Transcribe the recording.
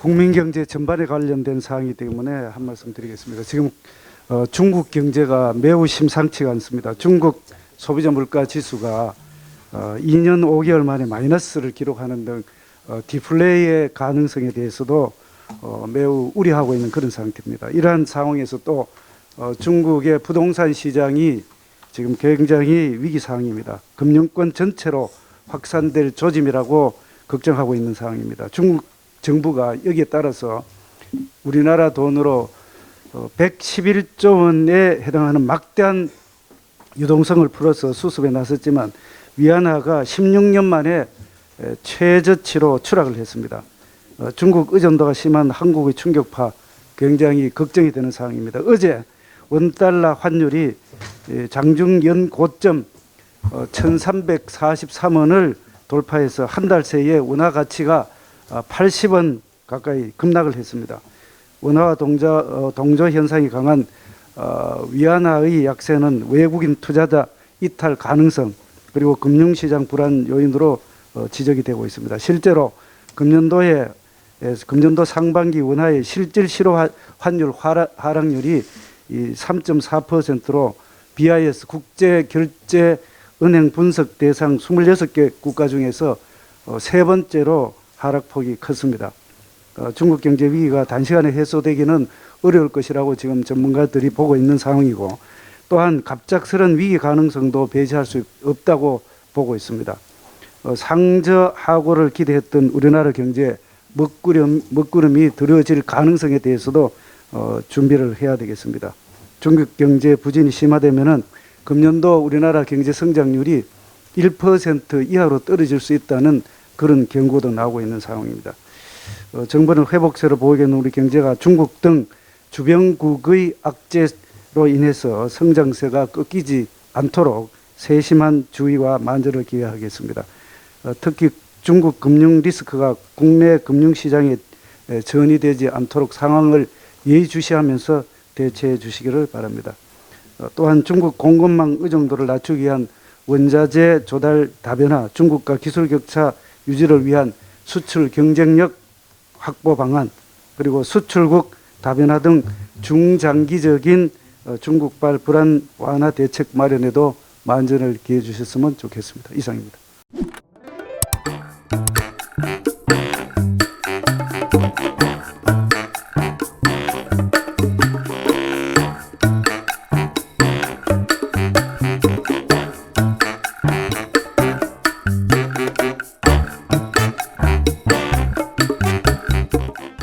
국민 경제 전반에 관련된 사항이기 때문에 한 말씀 드리겠습니다. 지금 중국 경제가 매우 심상치가 않습니다. 중국 소비자 물가 지수가 2년 5개월 만에 마이너스를 기록하는 등 디플레이의 가능성에 대해서도 매우 우려하고 있는 그런 상태입니다. 이러한 상황에서 또 중국의 부동산 시장이 지금 굉장히 위기 상황입니다. 금융권 전체로 확산될 조짐이라고 걱정하고 있는 상황입니다. 중국 정부가 여기에 따라서 우리나라 돈으로 111조 원에 해당하는 막대한 유동성을 풀어서 수습에 나섰지만 위안화가 16년 만에 최저치로 추락을 했습니다. 중국 의존도가 심한 한국의 충격파 굉장히 걱정이 되는 상황입니다. 어제 원달러 환율이 장중 연 고점 1343원을 돌파해서 한 달 새에 원화 가치가 80원 가까이 급락을 했습니다. 원화와 동조 현상이 강한 위안화의 약세는 외국인 투자자 이탈 가능성 그리고 금융시장 불안 요인으로 지적이 되고 있습니다. 실제로 금년도 상반기 원화의 실질 실효 환율 하락률이 3.4%로 BIS 국제결제은행 분석 대상 26개 국가 중에서 세 번째로 하락폭이 컸습니다. 중국 경제 위기가 단시간에 해소되기는 어려울 것이라고 지금 전문가들이 보고 있는 상황이고 또한 갑작스런 위기 가능성도 배제할 수 없다고 보고 있습니다. 상저하고를 기대했던 우리나라 경제 먹구름이 드러질 가능성에 대해서도 준비를 해야 되겠습니다. 중국 경제 부진이 심화되면은 금년도 우리나라 경제 성장률이 1% 이하로 떨어질 수 있다는 그런 경고도 나오고 있는 상황입니다. 정부는 회복세로 보이겠는 우리 경제가 중국 등 주변국의 악재로 인해서 성장세가 꺾이지 않도록 세심한 주의와 만전을 기하겠습니다. 특히 중국 금융 리스크가 국내 금융시장에 전이되지 않도록 상황을 예의주시하면서 대처해 주시기를 바랍니다. 또한 중국 공급망 의존도를 낮추기 위한 원자재 조달 다변화, 중국과 기술 격차 유지를 위한 수출 경쟁력 확보 방안, 그리고 수출국 다변화 등 중장기적인 중국발 불안 완화 대책 마련에도 만전을 기해 주셨으면 좋겠습니다. 이상입니다.